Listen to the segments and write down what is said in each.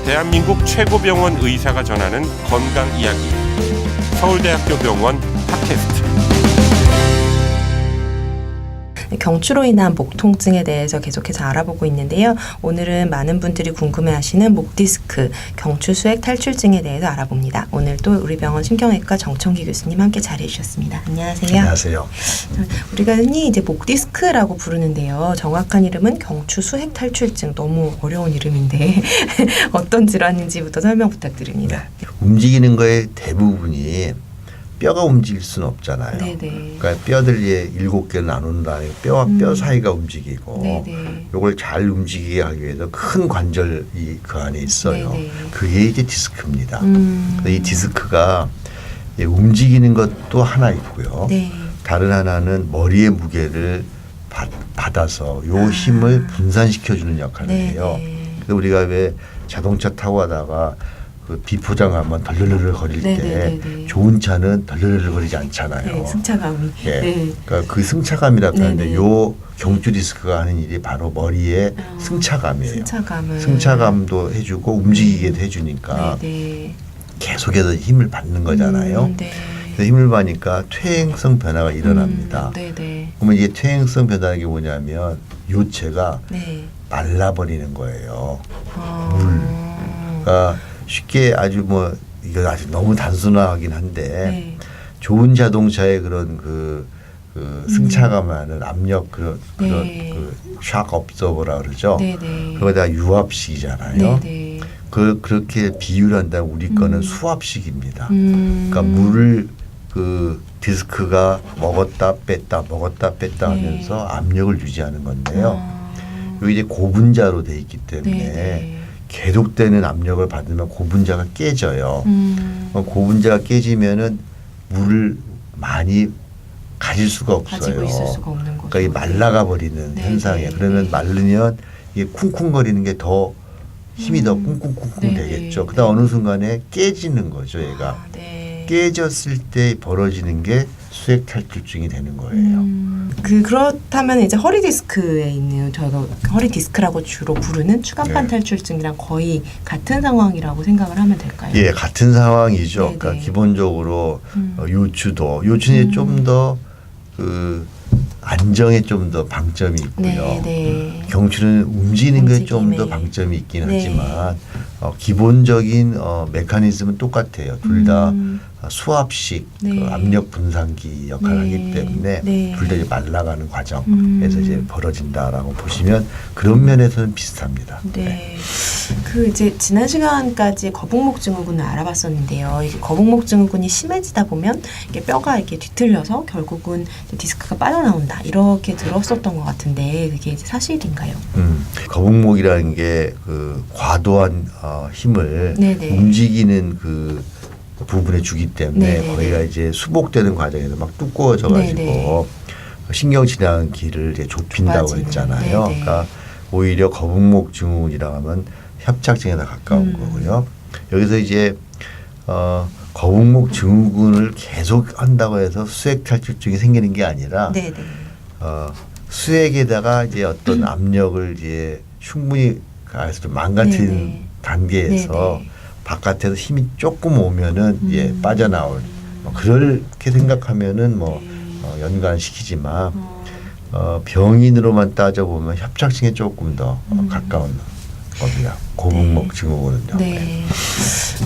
대한민국 최고 병원 의사가 전하는 건강 이야기. 서울대학교 병원 팟캐스트. 경추로 인한 목 통증에 대해서 계속해서 알아보고 있는데요. 오늘은 많은 분들이 궁금해하시는 목 디스크, 경추 수액 탈출증에 대해서 알아봅니다. 오늘도 우리 병원 신경외과 정청기 교수님 함께 자리해 주셨습니다. 안녕하세요. 안녕하세요. 우리가 흔히 이제 목 디스크라고 부르는데요. 정확한 이름은 경추 수액 탈출증. 너무 어려운 이름인데 어떤 질환인지부터 설명 부탁드립니다. 네. 움직이는 거의 대부분이 뼈가 움직일 수는 없잖아요. 네네. 그러니까 뼈들이 7개를 나눈다. 뼈와 뼈 사이가 움직이고 네네. 이걸 잘 움직이게 하기 위해서 큰 관절이 그 안에 있어요. 네네. 그게 이제 디스크입니다. 이 디스크가 움직이는 것도 하나 있고요. 네. 다른 하나는 머리의 무게를 받아서 요 힘을 분산시켜주는 역할을 해요. 그래서 우리가 왜 자동차 타고 가다가 그 비포장하면 덜덜덜 거릴 때 좋은 차는 덜덜덜 거리지 않잖아요. 네, 승차감이. 예. 네. 그러니까 그 승차감이라고 하는데 네네. 요 경추 디스크가 하는 일이 바로 머리의 승차감이에요. 승차감도 해주고 움직이게도 해주니까 네네. 계속해서 힘을 받는 거잖아요. 네. 그래서 힘을 받으니까 퇴행성 변화가 일어납니다. 네네. 그러면 이게 퇴행성 변화라는 게 뭐냐면 요체가 네. 말라버리는 거예요. 그러니까 쉽게 아주 뭐 이거 아주 너무 단순하긴 한데 네. 좋은 자동차의 그런 그 승차감하는 압력 그런 네. 그 샥 업저버라 그러죠. 네네. 그거 다 유압식이잖아요. 네네. 그렇게 비유를 한다면 우리 거는 수압식입니다. 그러니까 그러니까 물을 그 디스크가 먹었다 뺐다 하면서 압력을 유지하는 건데요. 여기 이제 고분자로 돼 있기 때문에 네네. 계속되는 압력을 받으면 고분자가 깨져요. 고분자가 깨지면은 물을 많이 가질 수가 없어요. 가지고 있을 수가 없는 거죠. 그러니까 이 말라가 버리는 네, 현상이에요. 네, 그러면 네. 마르면 이게 쿵쿵거리는 게 더 힘이 더 쿵쿵쿵쿵 네, 되겠죠. 네, 그다음 네. 어느 순간에 깨지는 거죠, 얘가. 네. 깨졌을 때 벌어지는 게 수액 탈출증이 되는 거예요. 그렇다면 이제 허리 디스크에 있는 저도 허리 디스크라고 주로 부르는 추간판 네. 탈출증이랑 거의 같은 상황이라고 생각을 하면 될까요? 예, 같은 상황이죠. 네네. 그러니까 기본적으로 요추는 좀 더 그 안정에 좀 더 방점이 있고요. 네. 경추는 움직이는 게 좀 더 움직임에. 방점이 있긴 네. 하지만 기본적인 메커니즘은 똑같아요. 둘 다 수압식 네. 그 압력 분산기 역할을 네. 하기 때문에 네. 둘 다 이제 말라가는 과정에서 이제 벌어진다라고 보시면 그런 면에서는 비슷합니다. 네. 그 이제 지난 시간까지 거북목 증후군을 알아봤었는데요. 이게 거북목 증후군이 심해지다 보면 이게 뼈가 이렇게 뒤틀려서 결국은 디스크가 빠져나온다 이렇게 들었었던 것 같은데 그게 이제 사실인가요? 거북목이라는 게 그 과도한 힘을 네네. 움직이는 그 부분에 주기 때문에 네네. 거기가 이제 수복되는 과정에서 막 두꺼워져 가지고 네네. 신경 지나가는 길을 이제 좁힌다고 좁아지는. 했잖아요. 네네. 그러니까 오히려 거북목 증후군이라고 하면 협착증에 더 가까운 거고요. 여기서 이제 거북목 증후군을 계속 한다고 해서 수액 탈출증이 생기는 게 아니라 네네. 수액에다가 이제 어떤 압력을 이제 충분히 가해서 좀 망가뜨리는 네네. 단계에서 네네. 바깥에서 힘이 조금 오면은 이제 빠져나올 그렇게 생각하면은 뭐 연관시키지만 병인으로만 따져보면 협착증에 조금 더 가까운 겁니다. 거북목 증후군은요. 네.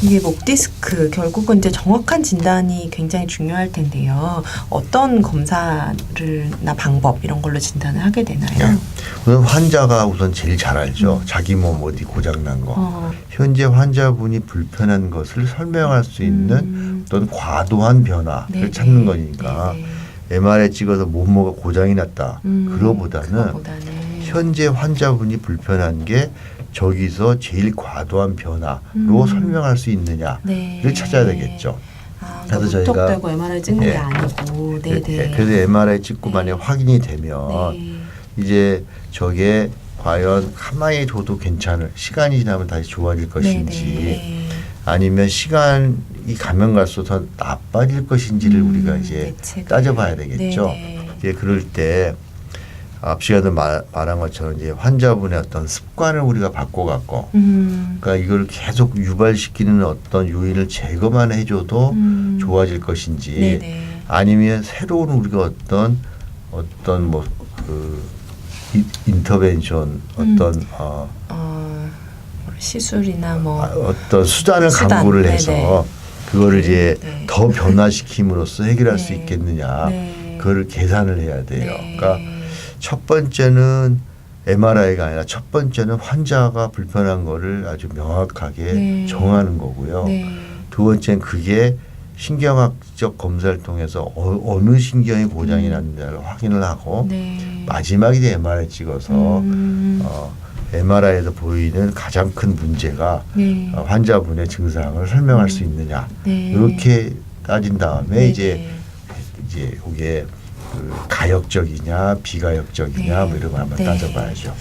이게 목 디스크 결국은 이제 정확한 진단이 굉장히 중요할 텐데요. 어떤 검사를나 방법 이런 걸로 진단을 하게 되나요? 우선 환자가 우선 제일 잘 알죠. 자기 몸 어디 고장 난 거. 현재 환자분이 불편한 것을 설명할 수 있는 어떤 과도한 변화를 네네. 찾는 거니까 네네. MRI 찍어서 몸무가 고장이 났다. 그거보다는 현재 환자분이 불편한 게 저기서 제일 과도한 변화로 설명할 수 있느냐를 네. 찾아야 되겠죠. 그래서 저희가 무턱대고 MRI 찍는 게 아니고, 네네. 그래서 MRI 찍고 만약 확인이 되면 이제 저게 과연 가만히 둬도 괜찮을 시간이 지나면 다시 좋아질 것인지 아니면 시간이 가면 갈수록 더 나빠질 것인지를 우리가 이제 따져봐야 되겠죠. 이제 그럴 때 앞 시간에 말한 것처럼 이제 환자분의 어떤 습관을 우리가 바꿔갖고, 그러니까 이걸 계속 유발시키는 어떤 요인을 제거만 해줘도 좋아질 것인지, 네네. 아니면 새로운 우리가 어떤 뭐 그 인터벤션 어떤 시술이나 뭐 어떤 수단을 수단, 강구를 네네. 해서 그거를 이제 네. 더 변화시킴으로써 해결할 네. 수 있겠느냐, 네. 그걸 계산을 해야 돼요. 네. 그러니까 첫 번째는 MRI가 아니라 첫 번째는 환자가 불편한 거를 아주 명확하게 네. 정하는 거고요. 네. 두 번째는 그게 신경학적 검사를 통해서 어느 신경이 고장이 났는지를 확인을 하고, 네. 마지막에 이제 MRI 찍어서 MRI에서 보이는 가장 큰 문제가 네. 환자분의 증상을 설명할 수 있느냐, 네. 이렇게 따진 다음에 네. 이제 이게 그 가역적이냐 비가역적이냐 네. 뭐 이런 걸 한번 네. 따져봐야죠.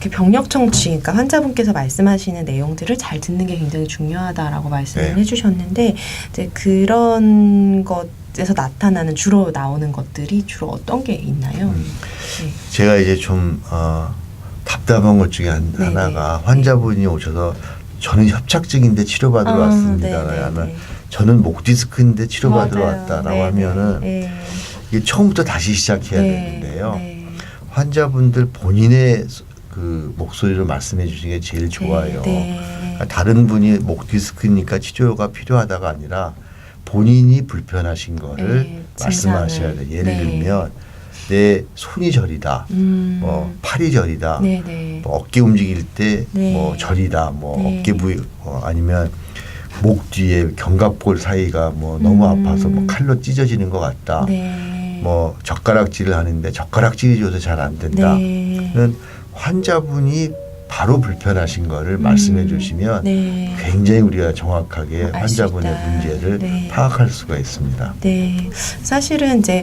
이렇게 병력 청취, 그러니까 환자분께서 말씀하시는 내용들을 잘 듣는 게 굉장히 중요하다라고 말씀을 네. 해주셨는데, 이제 그런 것에서 나타나는 주로 나오는 것들이 주로 어떤 게 있나요? 네. 제가 이제 좀 답답한 것 중에 네네. 하나가 환자분이 오셔서 저는 협착증인데 치료받으러 왔습니다. 네네. 하면 저는 목 디스크인데 치료받으러 맞아요. 왔다라고 네네. 하면은 네. 이게 처음부터 다시 시작해야 네. 되는데요. 네. 환자분들 본인의 그 목소리로 말씀해 주시는 게 제일 좋아요. 네. 그러니까 다른 분이 목 디스크니까 치료가 필요하다가 아니라 본인이 불편하신 거를 네, 말씀하셔야 돼요. 예를 네. 들면 내 손이 저리다, 뭐 팔이 저리다, 네네. 뭐 어깨 움직일 때 네. 뭐 저리다, 뭐 네. 어깨 부위 아니면 목 뒤에 견갑골 사이가 뭐 너무 아파서 뭐 칼로 찢어지는 것 같다. 네. 뭐 젓가락질을 하는데 젓가락질이 줘도 잘 안 된다. 네. 는 환자분이 바로 불편하신 거를 말씀해 주시면 네. 굉장히 우리가 정확하게 알수 환자분의 있다. 문제를 네. 파악할 수가 있습니다. 네, 사실은 이제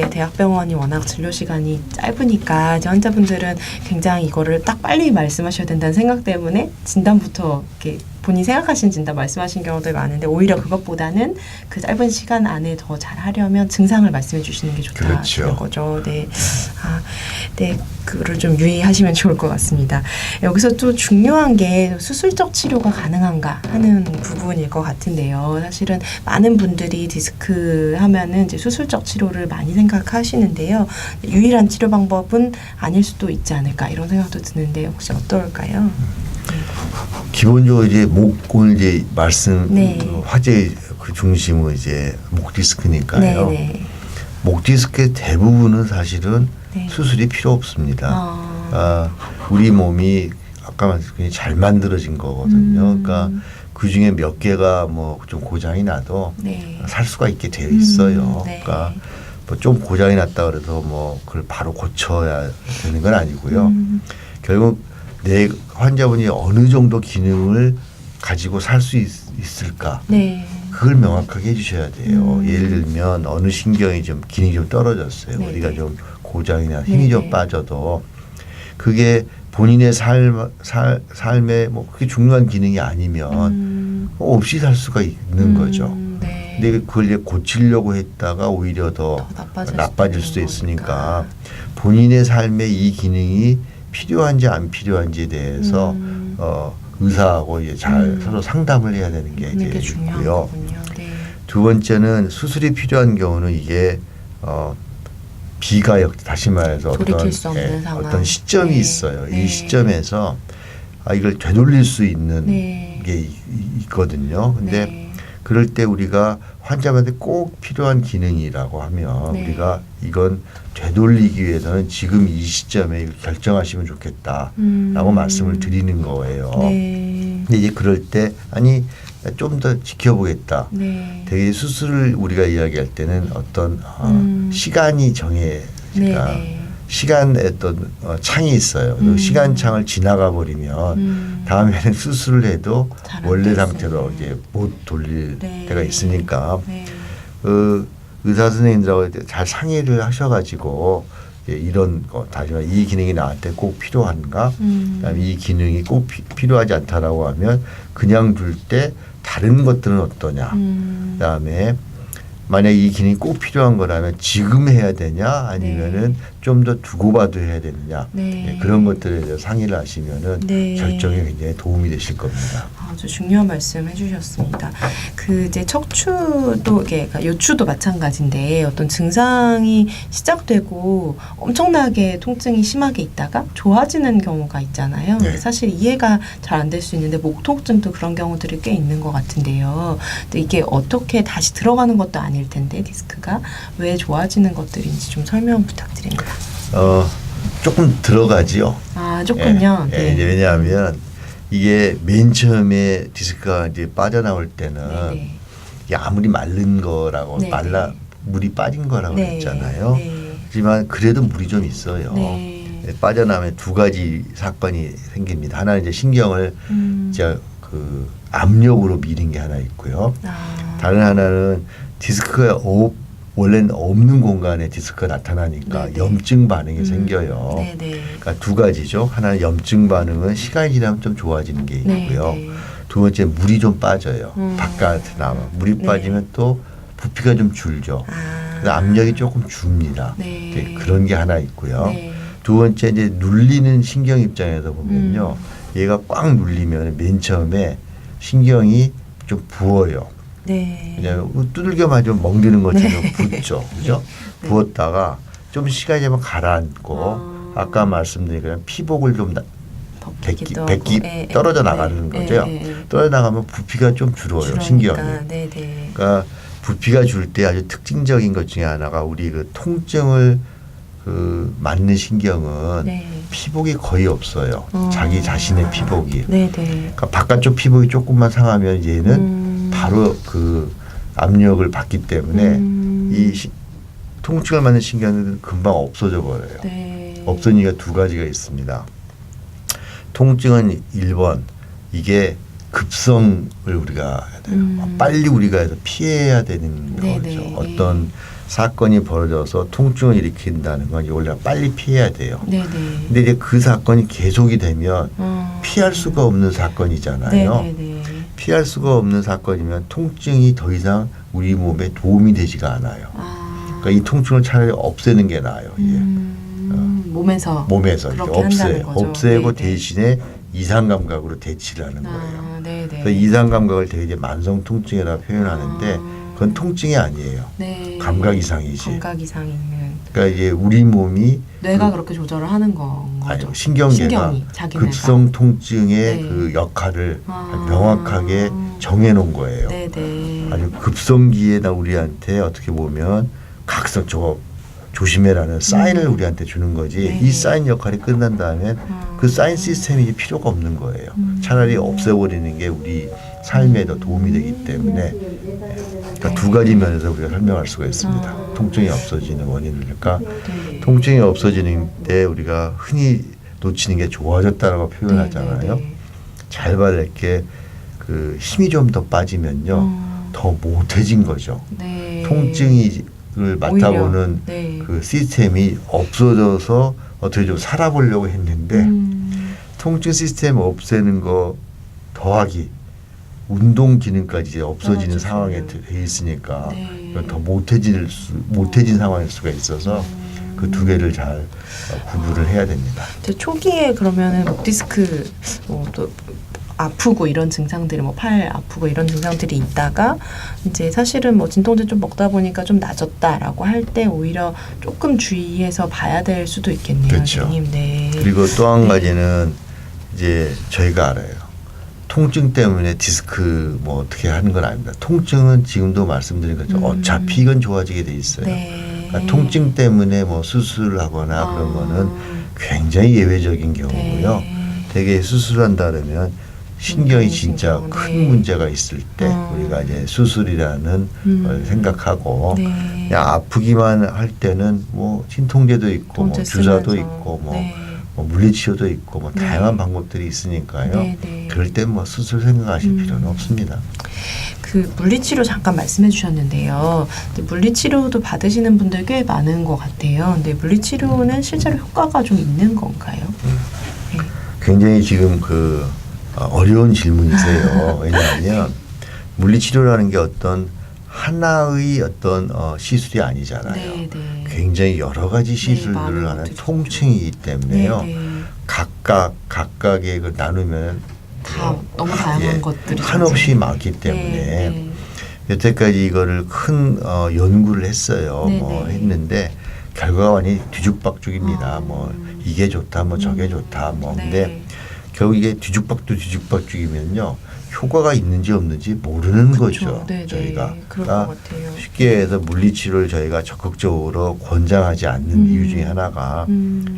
대학병원이 워낙 진료 시간이 짧으니까 이제 환자분들은 굉장히 이거를 딱 빨리 말씀하셔야 된다는 생각 때문에 진단부터 이렇게 본인이 생각하신 진단 말씀하신 경우도 많은데, 오히려 그것보다는 그 짧은 시간 안에 더 잘하려면 증상을 말씀해 주시는 게 좋다는 그렇죠. 거죠. 네, 네, 그거를 좀 유의하시면 좋을 것 같습니다. 여기서 또 중요한 게 수술적 치료가 가능한가 하는 부분일 것 같은데요. 사실은 많은 분들이 디스크 하면은 이제 수술적 치료를 많이 생각하시는데요. 유일한 치료 방법은 아닐 수도 있지 않을까 이런 생각도 드는데 혹시 어떨까요? 기본적으로 이제 목을 이제 말씀 네. 화제 그 중심은 이제 목 디스크니까요. 네. 목 디스크의 대부분은 사실은 네. 수술이 필요 없습니다. 우리 몸이 아까 말씀드린 잘 만들어진 거거든요. 그러니까 그 중에 몇 개가 뭐 좀 고장이 나도 네. 살 수가 있게 되어 있어요. 네. 그러니까 뭐 좀 고장이 났다 그래서 뭐 그걸 바로 고쳐야 되는 건 아니고요. 결국 내 환자분이 어느 정도 기능을 가지고 살 수 있을까? 네. 그걸 명확하게 해주셔야 돼요. 예를 들면 어느 신경이 좀 기능이 좀 떨어졌어요. 네네. 어디가 좀 고장이나 힘이 네네. 좀 빠져도 그게 본인의 삶에 뭐 그게 중요한 기능이 아니면 없이 살 수가 있는 거죠. 네. 근데 그걸 이제 고치려고 했다가 오히려 더 나빠질 수도 있는 있으니까 본인의 삶에 이 기능이 필요한지 안 필요한지에 대해서 의사하고 이제 잘 서로 상담을 해야 되는 게 이제 중요한 있고요. 거군요. 네. 두 번째는 수술이 필요한 경우는 이게 비가역 다시 말해서 돌이킬 수 없는 상황. 어떤 시점이 네. 있어요. 네. 이 시점에서 이걸 되돌릴 수 있는 네. 게 있거든요. 근데 네. 그럴 때 우리가 환자한테 꼭 필요한 기능이라고 하면 네. 우리가 이건 되돌리기 위해서는 지금 이 시점에 결정하시면 좋겠다라고 말씀을 드리는 거예요. 네. 근데 이제 그럴 때 좀 더 지켜보겠다. 네. 되게 수술을 우리가 이야기할 때는 어떤 시간이 정해지니까 네. 시간의 어떤 창이 있어요. 그 시간창을 지나가 버리면 다음에는 수술을 해도 잘안 원래 됐어요. 상태로 이제 못 돌릴 네. 때가 있으니까 네. 의사 선생님들하고 잘 상의를 하셔가지고 이런 거 다시 말해 이 기능이 나한테 꼭 필요한가? 그다음에 이 기능이 꼭 필요하지 않다라고 하면 그냥 둘 때 다른 것들은 어떠냐? 그다음에 만약에 이 기능이 꼭 필요한 거라면 지금 해야 되냐 아니면은 좀 더 두고 봐도 해야 되느냐 네, 그런 것들에 대해서 상의를 하시면은 결정에 굉장히 도움이 되실 겁니다. 아주 중요한 말씀 해주셨습니다. 그 이제 척추도 이게 요추도 마찬가지인데 어떤 증상이 시작되고 엄청나게 통증이 심하게 있다가 좋아지는 경우가 있잖아요. 네. 사실 이해가 잘 안 될 수 있는데 목 통증도 그런 경우들이 꽤 있는 것 같은데요. 근데 이게 어떻게 다시 들어가는 것도 아닐 텐데 디스크가 왜 좋아지는 것들인지 좀 설명 부탁드립니다. 조금 들어가지요. 아 조금요. 예, 네. 이제 왜냐하면 이게 맨 처음에 디스크가 이제 빠져나올 때는 네네. 이게 아무리 마른 거라고 네네. 물이 빠진 거라고 네. 했잖아요. 네. 하지만 그래도 물이 좀 있어요. 네. 빠져나오면 두 가지 사건이 생깁니다. 하나는 이제 신경을 이제 그 압력으로 미는 게 하나 있고요. 다른 하나는 디스크가 원래는 없는 공간에 디스크가 나타나니까 네네. 염증 반응이 생겨요. 네네. 그러니까 두 가지죠. 하나는 염증 반응은 시간이 지나면 좀 좋아지는 게 있고요. 네네. 두 번째 물이 좀 빠져요. 바깥에 나와 물이 네. 빠지면 또 부피가 좀 줄죠. 그래서 압력이 조금 줍니다. 네. 네, 그런 게 하나 있고요. 네. 두 번째 이제 눌리는 신경 입장에서 보면요. 얘가 꽉 눌리면 맨 처음에 신경이 좀 부어요. 네. 왜냐하면 두들겨 맞으면 멍드는 것처럼 네. 붓죠. 그죠? 네. 부었다가 좀 시간이 지나면 가라앉고 아까 말씀드린 그런 피복을 좀 백기 네, 떨어져 네, 나가는 네, 거죠. 네. 떨어져 나가면 부피가 좀 줄어요. 줄으니까. 신경이. 네네. 그러니까 부피가 줄 때 아주 특징적인 것 중에 하나가 우리 그 통증을 그 맞는 신경은 네. 피복이 거의 없어요. 자기 자신의 피복이. 네네. 그러니까 바깥쪽 피복이 조금만 상하면 얘는 바로 그 압력을 받기 때문에 이 통증을 맞는 신경은 금방 없어져 버려요. 네. 없어진 이유가 두 가지가 있습니다. 통증은 1번 이게 급성을 우리가 해야 돼요. 빨리 우리가 해서 피해야 되는 네네. 거죠. 어떤 사건이 벌어져서 통증을 일으킨다는 건 원래 빨리 피해야 돼요. 네네. 근데 이제 그 사건이 계속이 되면 피할 수가 없는 사건이잖아요. 네네네. 피할 수가 없는 사건이면 통증이 더 이상 우리 몸에 도움이 되지가 않아요. 그러니까 이 통증을 차라리 없애는 게 나아요. 몸에서 이렇게 그렇게 한다는 거죠. 없애고 네네. 대신에 이상 감각으로 대치를 하는 거예요. 네네. 그래서 이상 감각을 되게 이제 만성 통증이라고 표현하는데 그건 통증이 아니에요. 네. 감각 이상이지. 감각 이상이 있는. 그러니까 이제 우리 몸이 뇌가 그렇게 조절을 하는 거죠. 아니, 신경계가 자기 뇌가. 급성 통증의 네. 그 역할을 명확하게 정해놓은 거예요. 네네. 아주 급성기에나 우리한테 어떻게 보면 각성 저거 조심해라는 사인을 우리한테 주는 거지. 네. 이 사인 역할이 끝난 다음에 그 사인 시스템이 이제 필요가 없는 거예요. 차라리 없애버리는 게 우리 삶에 더 도움이 되기 때문에 그러니까 두 가지 면에서 우리가 설명할 수가 있습니다. 통증이 없어지는 원인을. 그러니까 네. 통증이 없어지는 때 우리가 흔히 놓치는 게 좋아졌다라고 표현하잖아요. 네네네. 잘 봐야 될 게 그 힘이 좀 더 빠지면요. 더 못해진 거죠. 네. 통증을 맡아보는 오히려, 네. 그 시스템이 없어져서 어떻게 좀 살아보려고 했는데 통증 시스템 없애는 거 더하기 운동 기능까지 이제 없어지는 상황에 돼 있으니까 네. 더 못해진 상황일 수가 있어서 그 두 개를 잘 구분을 해야 됩니다. 초기에 그러면은 목 디스크 또 아프고 이런 증상들이 뭐 팔 아프고 이런 증상들이 있다가 이제 사실은 뭐 진통제 좀 먹다 보니까 좀 나아졌다라고 할 때 오히려 조금 주의해서 봐야 될 수도 있겠네요, 그렇죠. 선생님. 네. 그리고 또 한 가지는 이제 저희가 알아요. 통증 때문에 디스크 뭐 어떻게 하는 건 아닙니다. 통증은 지금도 말씀드린 것처럼 어차피 이건 좋아지게 돼 있어요. 네. 그러니까 통증 때문에 뭐 수술을 하거나 그런 거는 굉장히 예외적인 경우고요. 네. 되게 수술한다 그러면 신경이 진짜 신경, 큰 네. 문제가 있을 때 우리가 이제 수술이라는 걸 생각하고 네. 그냥 아프기만 할 때는 뭐 진통제도 있고 뭐 통제 주사도 쓰면서. 있고 뭐, 네. 뭐 물리치료도 있고 뭐 네. 다양한 방법들이 있으니까요. 네, 네. 그럴 땐 뭐 수술 생각하실 필요는 없습니다. 그 물리치료 잠깐 말씀해 주셨는데요. 근데 물리치료도 받으시는 분들 꽤 많은 것 같아요. 근데 물리치료는 실제로 효과가 좀 있는 건가요? 굉장히 지금 그 어려운 질문이세요. 왜냐하면 물리치료라는 게 어떤 하나의 어떤 시술이 아니잖아요. 네, 네. 굉장히 여러 가지 시술들을 많은 하는 것들이 통칭이기 때문에요. 네, 네. 각각의 그 나누면 다 너무 다양한 것들이 한없이 많기 때문에 네, 여태까지 이거를 큰 연구를 했어요. 네, 뭐 네. 했는데 결과가 많이 뒤죽박죽입니다. 뭐 이게 좋다, 뭐 저게 좋다, 뭐 네. 근데 결국 이게 뒤죽박죽이면요 효과가 있는지 없는지 모르는 거죠. 네, 저희가 네. 그럴 그러니까 것 같아요. 쉽게 해서 물리치료를 저희가 적극적으로 권장하지 않는 이유 중에 하나가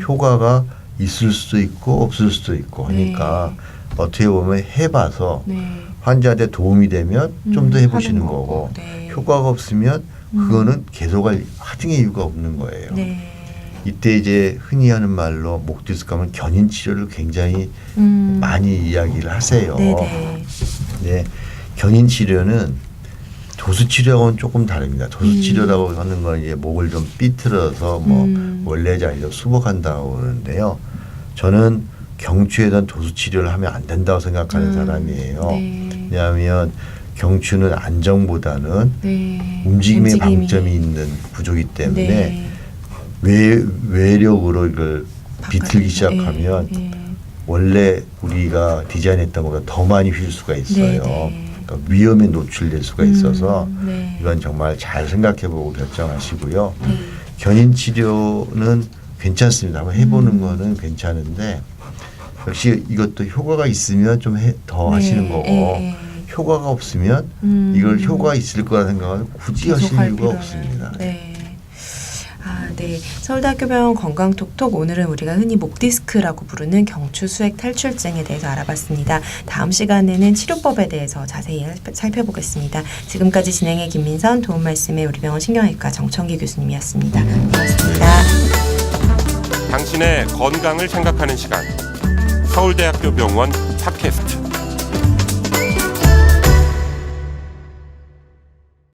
효과가 있을 수도 있고 없을 수도 있고 하니까 어떻게 보면 해봐서 네. 환자한테 도움이 되면 좀 더 해보시는 하는 거고 네. 효과가 없으면 그거는 계속할 하등의 이유가 없는 거예요. 네. 이때 이제 흔히 하는 말로 목 디스크 하면 견인 치료를 굉장히 많이 이야기를 하세요. 네네. 네, 견인 치료는 도수 치료하고는 조금 다릅니다. 도수 치료라고 하는 건 이제 목을 좀 삐틀어서 뭐 원래 자리로 수복한다고 그러는데요. 저는 경추에 대한 도수 치료를 하면 안 된다고 생각하는 사람이에요. 네. 왜냐하면 경추는 안정보다는 네. 움직임에 방점이 있는 구조이기 때문에 네. 외력으로 이걸 비틀기 시작하면 네. 원래 우리가 디자인했던 것보다 더 많이 휠 수가 있어요. 네. 그러니까 위험에 노출될 수가 있어서 네. 이건 정말 잘 생각해보고 결정하시고요. 네. 견인 치료는 괜찮습니다. 한번 해보는 거는 괜찮은데 역시 이것도 효과가 있으면 좀 더 하시는 거고 네. 효과가 없으면 이걸 효과가 있을 거라 생각하면 굳이 하실 이유가 없습니다. 네. 아, 네. 서울대학교병원 건강톡톡 오늘은 우리가 흔히 목 디스크라고 부르는 경추 수액 탈출증에 대해서 알아봤습니다. 다음 시간에는 치료법에 대해서 자세히 살펴보겠습니다. 지금까지 진행의 김민선, 도움 말씀의 우리 병원 신경외과 정청기 교수님이었습니다. 고맙습니다. 당신의 건강을 생각하는 시간 서울대학교 병원 팟캐스트